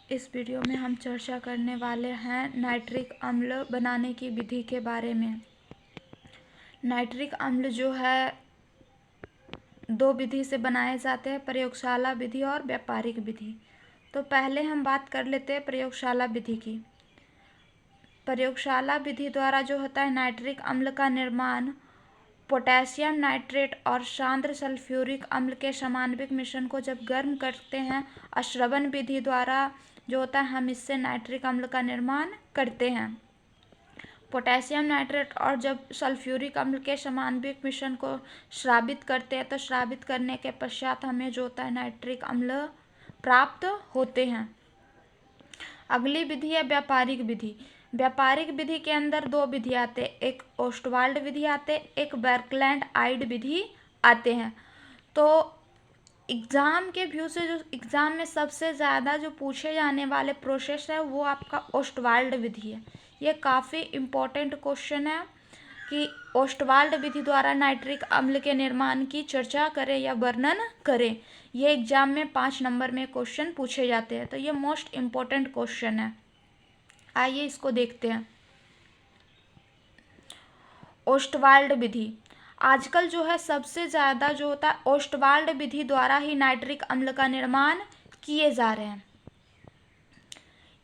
इस वीडियो में हम चर्चा करने वाले हैं नाइट्रिक अम्ल बनाने की विधि के बारे में। नाइट्रिक अम्ल जो है दो विधि से बनाए जाते हैं, प्रयोगशाला विधि और व्यापारिक विधि। तो पहले हम बात कर लेते हैं प्रयोगशाला विधि की। प्रयोगशाला विधि द्वारा जो होता है नाइट्रिक अम्ल का निर्माण पोटेशियम नाइट्रेट और सांद्र सल्फ्यूरिक अम्ल के समान्विक मिश्रण को जब गर्म करते हैं, अश्रवन विधि द्वारा जो होता है हम इससे नाइट्रिक अम्ल का निर्माण करते हैं। पोटेशियम नाइट्रेट और जब सल्फ्यूरिक अम्ल के समान्विक मिश्रण को स्रावित करते हैं तो स्रावित करने के पश्चात हमें जो होता है नाइट्रिक अम्ल प्राप्त होते हैं। अगली विधि है व्यापारिक विधि। व्यापारिक विधि के अंदर दो विधि आते हैं, एक ओस्टवाल्ड विधि आते, एक बर्कलैंड आइड विधि आते हैं। तो एग्ज़ाम के व्यू से जो एग्ज़ाम में सबसे ज़्यादा जो पूछे जाने वाले प्रोसेस है वो आपका ओस्टवाल्ड विधि है। ये काफ़ी इम्पोर्टेंट क्वेश्चन है कि ओस्टवाल्ड विधि द्वारा नाइट्रिक अम्ल के निर्माण की चर्चा करें या वर्णन करें। ये एग्जाम में 5 नंबर में क्वेश्चन पूछे जाते हैं, तो ये मोस्ट इम्पोर्टेंट क्वेश्चन है। आइए इसको देखते हैं। ओस्टवाल्ड विधि आजकल जो है सबसे ज़्यादा जो होता है ओस्टवाल्ड विधि द्वारा ही नाइट्रिक अम्ल का निर्माण किए जा रहे हैं।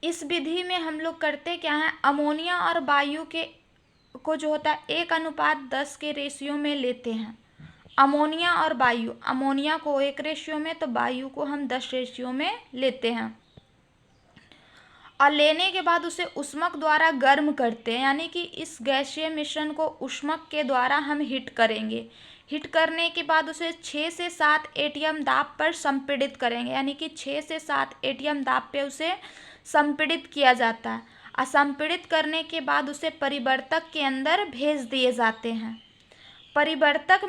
इस विधि में हम लोग करते क्या है, अमोनिया और वायु के को जो होता है 1:10 के रेशियो में लेते हैं। अमोनिया और वायु, अमोनिया को 1 रेशियो में तो वायु को हम 10 रेशियो में लेते हैं और लेने के बाद उसे ऊष्मक द्वारा गर्म करते हैं, यानी कि इस गैसीय मिश्रण को ऊष्मक के द्वारा हम हीट करेंगे। हीट करने के बाद उसे 6 से 7 एटीएम दाब पर संपीड़ित करेंगे, यानी कि 6 से 7 एटीएम दाब पे उसे संपीड़ित किया जाता है। असंपीड़ित करने के बाद उसे परिवर्तक के अंदर भेज दिए जाते हैं। परिवर्तक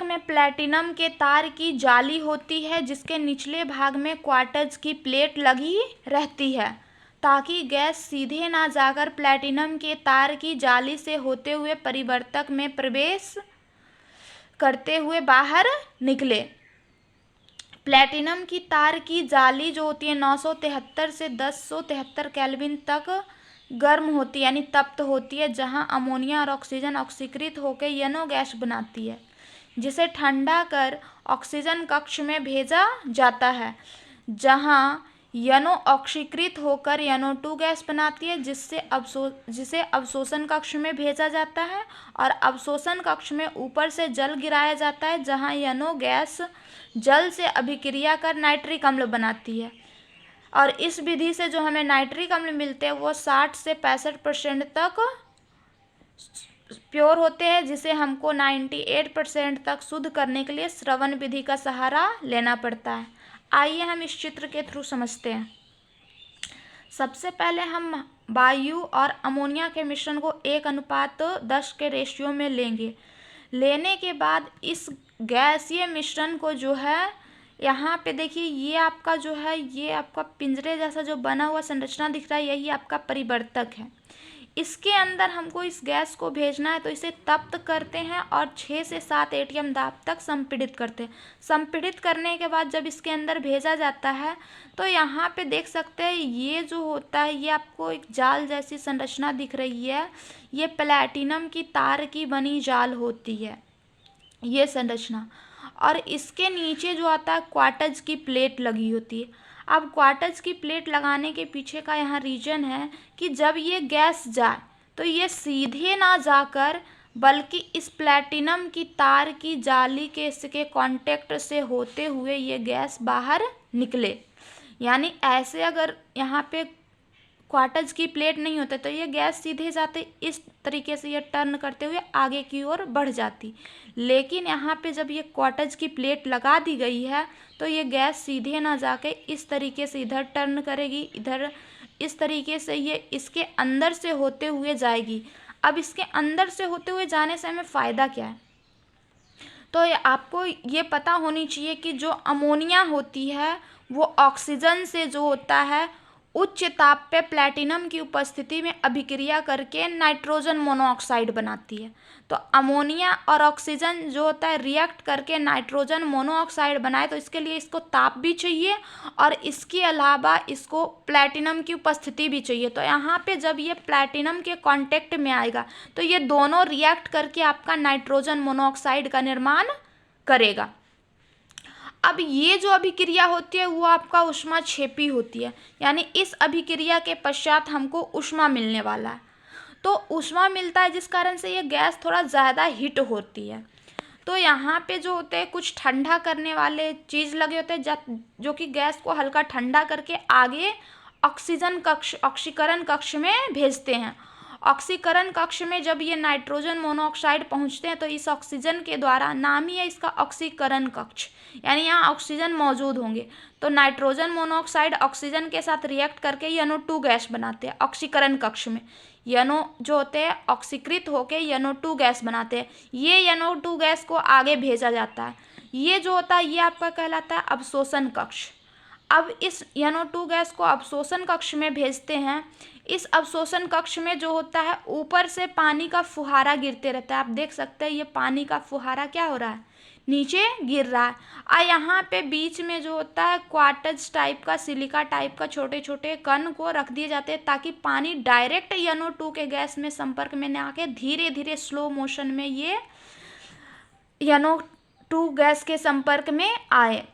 में प्लैटिनम के तार की जाली होती है जिसके निचले भाग में क्वार्ट्ज की प्लेट लगी रहती है ताकि गैस सीधे ना जाकर प्लैटिनम के तार की जाली से होते हुए परिवर्तक में प्रवेश करते हुए बाहर निकले। प्लैटिनम की तार की जाली जो होती है 973 से 1073 केल्विन तक गर्म होती है, यानी तप्त होती है, जहां अमोनिया और ऑक्सीजन ऑक्सीकृत होकर यनो गैस बनाती है, जिसे ठंडा कर ऑक्सीजन कक्ष में भेजा जाता है, जहां यनो ऑक्सीकृत होकर NO2 गैस बनाती है, जिसे अवशोषण कक्ष में भेजा जाता है और अवशोषण कक्ष में ऊपर से जल गिराया जाता है, जहां यनो गैस जल से अभिक्रिया कर नाइट्रिक अम्ल बनाती है। और इस विधि से जो हमें नाइट्रिक अम्ल मिलते हैं वो 60 से 65% तक प्योर होते हैं, जिसे हमको 98% तक शुद्ध करने के लिए श्रवण विधि का सहारा लेना पड़ता है। आइए हम इस चित्र के थ्रू समझते हैं। सबसे पहले हम वायु और अमोनिया के मिश्रण को 1:10 के रेशियो में लेंगे। लेने के बाद इस गैसीय मिश्रण को जो है यहाँ पे देखिए, ये आपका जो है ये आपका पिंजरे जैसा जो बना हुआ संरचना दिख रहा है, यही आपका परिवर्तक है। इसके अंदर हमको इस गैस को भेजना है तो इसे तप्त करते हैं और 6 से 7 एटीएम दाब तक संपीड़ित करते हैं। संपीड़ित करने के बाद जब इसके अंदर भेजा जाता है तो यहाँ पे देख सकते हैं ये जो होता है ये आपको एक जाल जैसी संरचना दिख रही है। ये प्लैटिनम की तार की बनी जाल होती है ये संरचना, और इसके नीचे जो आता है क्वार्ट्ज की प्लेट लगी होती है। अब क्वार्ट्ज की प्लेट लगाने के पीछे का यहाँ रीजन है कि जब ये गैस जाए तो ये सीधे ना जाकर बल्कि इस प्लैटिनम की तार की जाली के इसके कांटेक्ट से होते हुए ये गैस बाहर निकले। यानी ऐसे अगर यहाँ पे क्वार्ट्ज की प्लेट नहीं होते तो ये गैस सीधे जाते, इस तरीके से ये टर्न करते हुए आगे की ओर बढ़ जाती। लेकिन यहाँ पे जब ये क्वार्ट्ज की प्लेट लगा दी गई है तो ये गैस सीधे ना जाके इस तरीके से इधर टर्न करेगी, इधर इस तरीके से ये इसके अंदर से होते हुए जाएगी। अब इसके अंदर से होते हुए जाने से हमें फ़ायदा क्या है, तो आपको ये पता होनी चाहिए कि जो अमोनिया होती है वो ऑक्सीजन से जो होता है उच्च ताप पे प्लैटिनम की उपस्थिति में अभिक्रिया करके नाइट्रोजन मोनोऑक्साइड बनाती है। तो अमोनिया और ऑक्सीजन जो होता है रिएक्ट करके नाइट्रोजन मोनोऑक्साइड बनाए, तो इसके लिए इसको ताप भी चाहिए और इसके अलावा इसको प्लैटिनम की उपस्थिति भी चाहिए। तो यहाँ पे जब ये प्लैटिनम के कांटेक्ट में आएगा तो ये दोनों रिएक्ट करके आपका नाइट्रोजन मोनोऑक्साइड का निर्माण करेगा। अब ये जो अभिक्रिया होती है वो आपका ऊष्माक्षेपी होती है, यानी इस अभिक्रिया के पश्चात हमको ऊष्मा मिलने वाला है। तो ऊष्मा मिलता है जिस कारण से ये गैस थोड़ा ज़्यादा हीट होती है। तो यहाँ पे जो होते हैं कुछ ठंडा करने वाले चीज़ लगे होते हैं जो कि गैस को हल्का ठंडा करके आगे ऑक्सीकरण कक्ष में भेजते हैं। ऑक्सीकरण कक्ष में जब ये नाइट्रोजन मोनोऑक्साइड पहुंचते हैं तो इस ऑक्सीजन के द्वारा, नाम ही है इसका ऑक्सीकरण कक्ष, यानी यहाँ ऑक्सीजन मौजूद होंगे। तो नाइट्रोजन मोनोऑक्साइड ऑक्सीजन के साथ रिएक्ट करके NO2 गैस बनाते हैं ऑक्सीकरण कक्ष में। NO जो होते हैं ऑक्सीकृत होके NO2 गैस बनाते हैं। ये NO2 गैस को आगे भेजा जाता है। ये जो होता है ये आपका कहलाता है अवशोषण कक्ष। अब इस NO2 गैस को अवशोषण कक्ष में भेजते हैं। इस अवशोषण कक्ष में जो होता है ऊपर से पानी का फुहारा गिरते रहता है। आप देख सकते हैं ये पानी का फुहारा क्या हो रहा है, नीचे गिर रहा है। और यहाँ पे बीच में जो होता है क्वार्टज टाइप का, सिलिका टाइप का छोटे छोटे कण को रख दिए जाते हैं ताकि पानी डायरेक्ट NO2 के गैस में संपर्क में न आके धीरे धीरे स्लो मोशन में ये NO2 गैस के संपर्क में आए।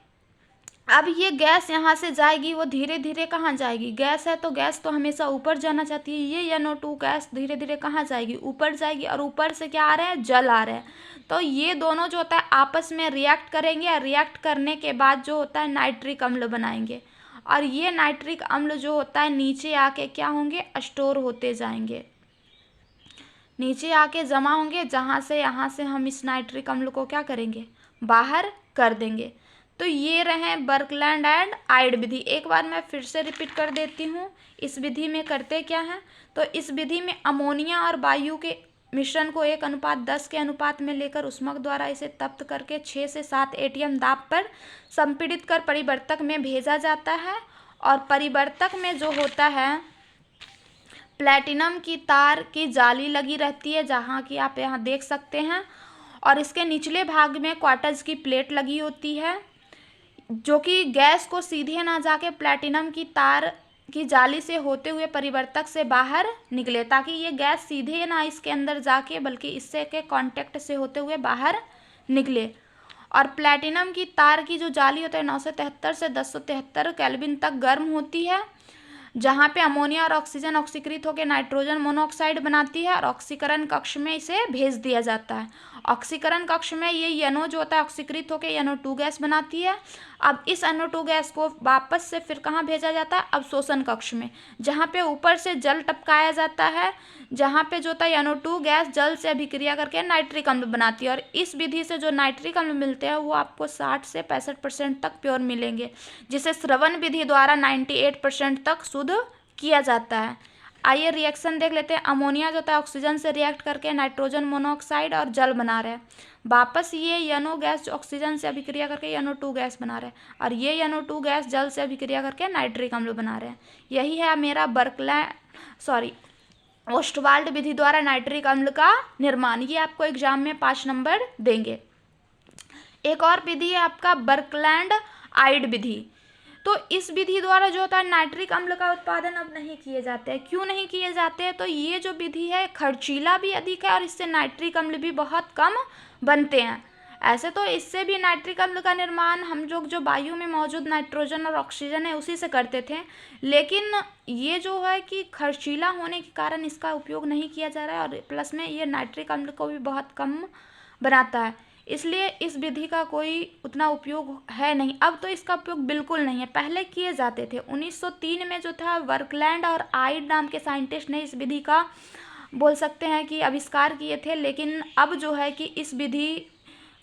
अब ये गैस यहाँ से जाएगी, वो धीरे धीरे कहाँ जाएगी, गैस है तो गैस तो हमेशा ऊपर जाना चाहती है। ये NO2 गैस धीरे धीरे कहाँ जाएगी, ऊपर जाएगी। और ऊपर से क्या आ रहा है, जल आ रहा है। तो ये दोनों जो होता है आपस में रिएक्ट करेंगे और रिएक्ट करने के बाद जो होता है नाइट्रिक अम्ल बनाएंगे। और ये नाइट्रिक अम्ल जो होता है नीचे आके क्या होंगे, स्टोर होते जाएंगे, नीचे आके जमा होंगे, जहाँ से यहाँ से हम इस नाइट्रिक अम्ल को क्या करेंगे, बाहर कर देंगे। तो ये रहे बर्कलैंड एंड आइड विधि। एक बार मैं फिर से रिपीट कर देती हूँ। इस विधि में करते क्या है, तो इस विधि में अमोनिया और वायु के मिश्रण को 1:10 के अनुपात में लेकर ऊष्मक द्वारा इसे तप्त करके 6 से 7 ATM दाब पर संपीड़ित कर परिवर्तक में भेजा जाता है। और परिवर्तक में जो होता है प्लैटिनम की तार की जाली लगी रहती है, जहाँ की आप यहाँ देख सकते हैं। और इसके निचले भाग में क्वार्टज की प्लेट लगी होती है जो कि गैस को सीधे ना जाके प्लैटिनम की तार की जाली से होते हुए परिवर्तक से बाहर निकले, ताकि ये गैस सीधे ना इसके अंदर जाके बल्कि इससे के कांटेक्ट से होते हुए बाहर निकले। और प्लैटिनम की तार की जो जाली होता है 973 से 1073 केल्विन तक गर्म होती है, जहाँ पे अमोनिया और ऑक्सीजन ऑक्सीकृत होकर नाइट्रोजन मोनोऑक्साइड बनाती है और ऑक्सीकरण कक्ष में इसे भेज दिया जाता है। ऑक्सीकरण कक्ष में ये NO जो होता है ऑक्सीकृत होकर NO2 गैस बनाती है। अब इस NO2 गैस को वापस से फिर कहाँ भेजा जाता है, अवशोषण कक्ष में, जहाँ पे ऊपर से जल टपकाया जाता है, जहाँ पे जो होता है NO2 गैस जल से अभिक्रिया करके नाइट्रिक अम्ल बनाती है। और इस विधि से जो नाइट्रिक अम्ल मिलते हैं वो आपको 60 से 65% तक प्योर मिलेंगे, जिसे स्रवण विधि द्वारा 98% तक शुद्ध किया जाता है। आइए रिएक्शन देख लेते हैं। अमोनिया जो होता है ऑक्सीजन से रिएक्ट करके नाइट्रोजन मोनोऑक्साइड और जल बना रहे हैं। वापस ये NO गैस जो ऑक्सीजन से अभिक्रिया करके NO2 गैस बना रहे हैं और ये NO2 गैस जल से अभिक्रिया करके नाइट्रिक अम्ल बना रहे हैं। यही है मेरा ओस्टवाल्ड विधि द्वारा नाइट्रिक अम्ल का निर्माण। ये आपको एग्जाम में 5 नंबर देंगे। एक और विधि है आपका बर्कलैंड आइड विधि। तो इस विधि द्वारा जो होता है नाइट्रिक अम्ल का उत्पादन अब नहीं किए जाते हैं। क्यों नहीं किए जाते हैं, तो ये जो विधि है खर्चीला भी अधिक है और इससे नाइट्रिक अम्ल भी बहुत कम बनते हैं। ऐसे तो इससे भी नाइट्रिक अम्ल का निर्माण हम लोग जो वायु में मौजूद नाइट्रोजन और ऑक्सीजन है उसी से करते थे, लेकिन ये जो है कि खर्चीला होने के कारण इसका उपयोग नहीं किया जा रहा है और प्लस में ये नाइट्रिक अम्ल को भी बहुत कम बनाता है, इसलिए इस विधि का कोई उतना उपयोग है नहीं। अब तो इसका उपयोग बिल्कुल नहीं है, पहले किए जाते थे। 1903 में जो था बर्कलैंड और आइड नाम के साइंटिस्ट ने इस विधि का बोल सकते हैं कि आविष्कार किए थे, लेकिन अब जो है कि इस विधि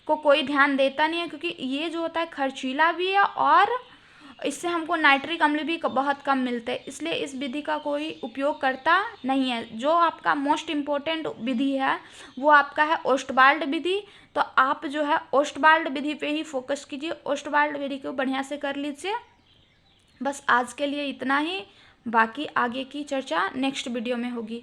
को कोई ध्यान देता नहीं है, क्योंकि ये जो होता है खर्चीला भी है और इससे हमको नाइट्रिक अम्ल भी बहुत कम मिलते हैं, इसलिए इस विधि का कोई उपयोग करता नहीं है। जो आपका मोस्ट इम्पोर्टेंट विधि है वो आपका है ओस्टवाल्ड विधि। तो आप जो है ओस्टवाल्ड विधि पे ही फोकस कीजिए, ओस्टवाल्ड विधि को बढ़िया से कर लीजिए। बस आज के लिए इतना ही। बाकी आगे की चर्चा नेक्स्ट वीडियो में होगी।